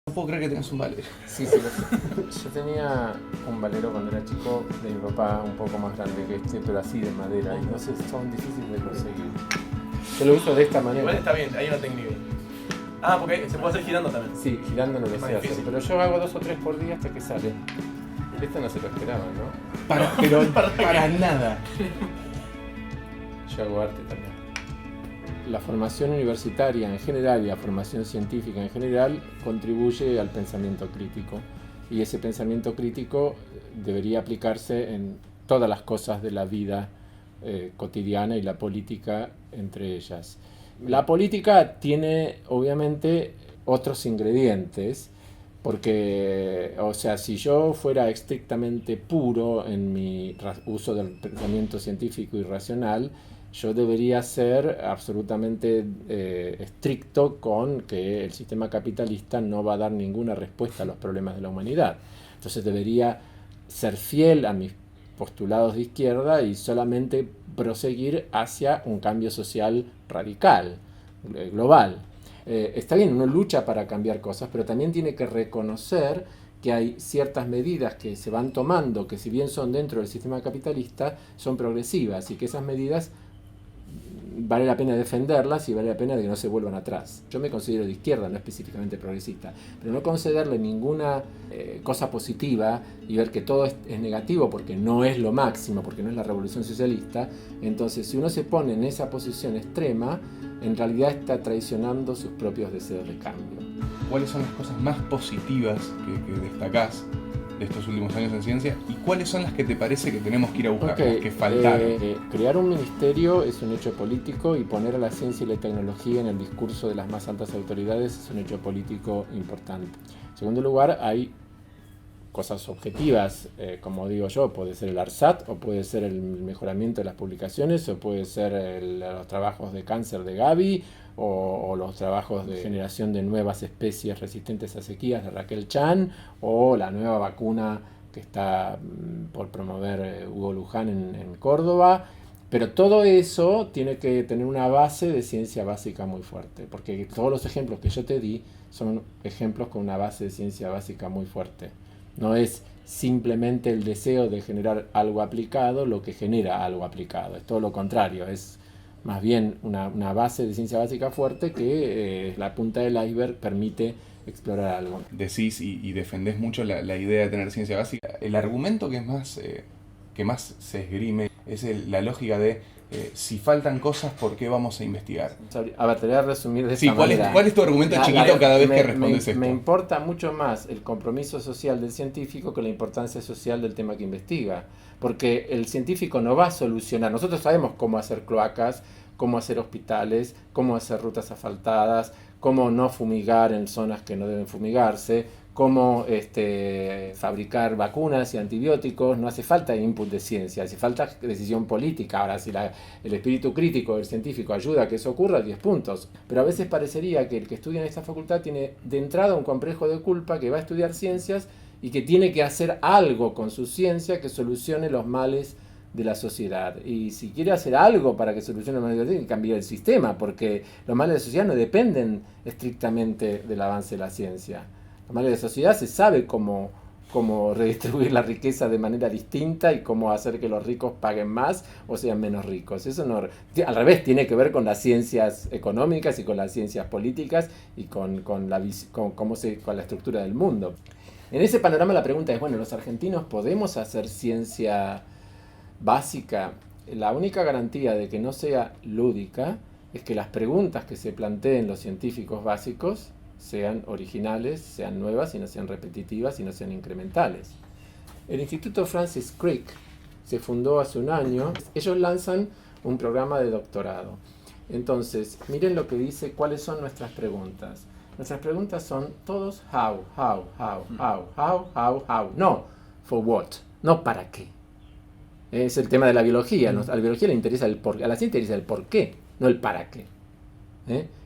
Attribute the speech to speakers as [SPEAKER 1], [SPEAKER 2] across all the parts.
[SPEAKER 1] No puedo creer que tengas un Valero.
[SPEAKER 2] Sí, sí, lo sé. Yo tenía un Valero cuando era chico de mi papá, un poco más grande que este, pero así de madera. Y no sé, son difíciles de conseguir. Yo lo uso de esta manera.
[SPEAKER 1] Igual está bien, ahí no tengo nivel. Ah, porque se puede hacer girando también.
[SPEAKER 2] Sí, girando no lo
[SPEAKER 1] Es más
[SPEAKER 2] sé hacer,
[SPEAKER 1] difícil.
[SPEAKER 2] pero yo hago 2 o 3 por día hasta que sale. Este no se lo esperaba, ¿no?
[SPEAKER 1] Para nada.
[SPEAKER 2] Yo hago arte también. La formación universitaria en general y la formación científica en general contribuye al pensamiento crítico. Y ese pensamiento crítico debería aplicarse en todas las cosas de la vida cotidiana y la política entre ellas. La política tiene obviamente otros ingredientes, porque, o sea, si yo fuera estrictamente puro en mi uso del pensamiento científico y racional, yo debería ser absolutamente estricto con que el sistema capitalista no va a dar ninguna respuesta a los problemas de la humanidad. Entonces debería ser fiel a mis postulados de izquierda y solamente proseguir hacia un cambio social radical, global. Está bien, uno lucha para cambiar cosas, pero también tiene que reconocer que hay ciertas medidas que se van tomando, que si bien son dentro del sistema capitalista, son progresivas y que esas medidas vale la pena defenderlas y vale la pena de que no se vuelvan atrás. Yo me considero de izquierda, no específicamente progresista, pero no concederle ninguna cosa positiva y ver que todo es negativo porque no es lo máximo, porque no es la revolución socialista. Entonces, si uno se pone en esa posición extrema, en realidad está traicionando sus propios deseos de cambio.
[SPEAKER 1] ¿Cuáles son las cosas más positivas que destacás de estos últimos años en ciencia? ¿Y cuáles son las que te parece que tenemos que ir a buscar, las que faltaron?
[SPEAKER 2] Crear un ministerio es un hecho político y poner a la ciencia y la tecnología en el discurso de las más altas autoridades es un hecho político importante. En segundo lugar, hay cosas objetivas, como digo yo, puede ser el ARSAT, o puede ser el mejoramiento de las publicaciones, o puede ser los trabajos de cáncer de Gaby, o los trabajos de generación de nuevas especies resistentes a sequías de Raquel Chan, o la nueva vacuna que está por promover Hugo Luján en Córdoba. Pero todo eso tiene que tener una base de ciencia básica muy fuerte, porque todos los ejemplos que yo te di son ejemplos con una base de ciencia básica muy fuerte. No es simplemente el deseo de generar algo aplicado lo que genera algo aplicado, es todo lo contrario, es más bien una base de ciencia básica fuerte que la punta del iceberg permite explorar algo.
[SPEAKER 1] Decís y defendés mucho la idea de tener ciencia básica. El argumento que más se esgrime es la lógica de si faltan cosas, ¿por qué vamos a investigar?
[SPEAKER 2] A ver, te voy a resumir de
[SPEAKER 1] Sí,
[SPEAKER 2] esta manera.
[SPEAKER 1] ¿cuál es tu argumento chiquito cada vez que respondes esto?
[SPEAKER 2] Me importa mucho más el compromiso social del científico que la importancia social del tema que investiga. Porque el científico no va a solucionar. Nosotros sabemos cómo hacer cloacas, cómo hacer hospitales, cómo hacer rutas asfaltadas, cómo no fumigar en zonas que no deben fumigarse, cómo fabricar vacunas y antibióticos. No hace falta input de ciencia, hace falta decisión política. Ahora, si el espíritu crítico del científico ayuda a que eso ocurra, 10 puntos. Pero a veces parecería que el que estudia en esta facultad tiene de entrada un complejo de culpa, que va a estudiar ciencias y que tiene que hacer algo con su ciencia que solucione los males de la sociedad. Y si quiere hacer algo para que solucione los males de la sociedad, tiene que cambiar el sistema, porque los males de la sociedad no dependen estrictamente del avance de la ciencia. Los males de la sociedad se sabe cómo redistribuir la riqueza de manera distinta y cómo hacer que los ricos paguen más o sean menos ricos. Eso no, al revés, tiene que ver con las ciencias económicas y con las ciencias políticas y con la estructura del mundo. En ese panorama la pregunta es, bueno, ¿los argentinos podemos hacer ciencia básica? La única garantía de que no sea lúdica es que las preguntas que se planteen los científicos básicos sean originales, sean nuevas y no sean repetitivas y no sean incrementales. El Instituto Francis Crick se fundó hace un año. Ellos lanzan un programa de doctorado. Entonces, miren lo que dice, cuáles son nuestras preguntas. Nuestras preguntas son todos how. No, for what, no para qué. Es el tema de la biología. A la biología le interesa el por qué, a la ciencia le interesa el por qué, no el para qué.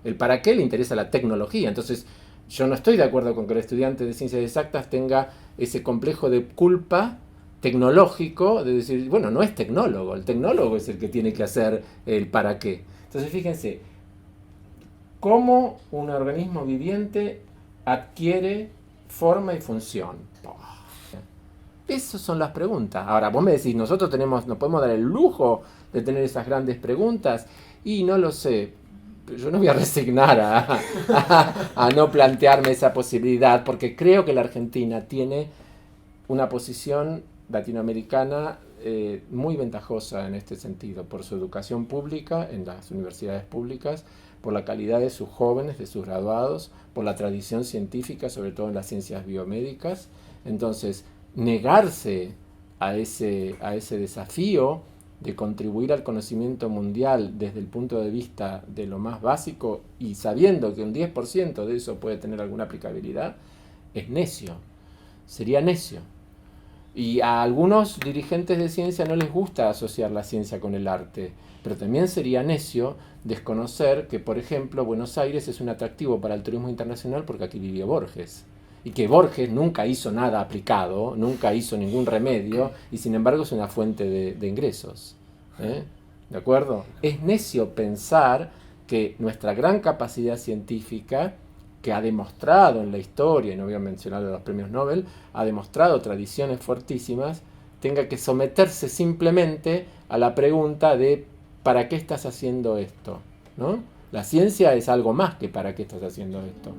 [SPEAKER 2] El para qué le interesa la tecnología. Entonces, yo no estoy de acuerdo con que el estudiante de ciencias exactas tenga ese complejo de culpa tecnológico de decir, bueno, no es tecnólogo, el tecnólogo es el que tiene que hacer el para qué. Entonces, fíjense, cómo un organismo viviente adquiere forma y función? Esas son las preguntas. Ahora, vos me decís, nosotros nos podemos dar el lujo de tener esas grandes preguntas, y no lo sé. Yo no voy a resignar a no plantearme esa posibilidad, porque creo que la Argentina tiene una posición latinoamericana muy ventajosa en este sentido, por su educación pública en las universidades públicas, por la calidad de sus jóvenes, de sus graduados, por la tradición científica, sobre todo en las ciencias biomédicas. Entonces, negarse a ese desafío de contribuir al conocimiento mundial desde el punto de vista de lo más básico y sabiendo que un 10% de eso puede tener alguna aplicabilidad, es necio, sería necio. Y a algunos dirigentes de ciencia no les gusta asociar la ciencia con el arte, pero también sería necio desconocer que, por ejemplo, Buenos Aires es un atractivo para el turismo internacional porque aquí vivió Borges. Y que Borges nunca hizo nada aplicado, nunca hizo ningún remedio, y sin embargo es una fuente de ingresos. ¿De acuerdo? Es necio pensar que nuestra gran capacidad científica, que ha demostrado en la historia, y no voy a mencionar los premios Nobel, ha demostrado tradiciones fuertísimas, tenga que someterse simplemente a la pregunta de ¿para qué estás haciendo esto? ¿No? La ciencia es algo más que ¿para qué estás haciendo esto?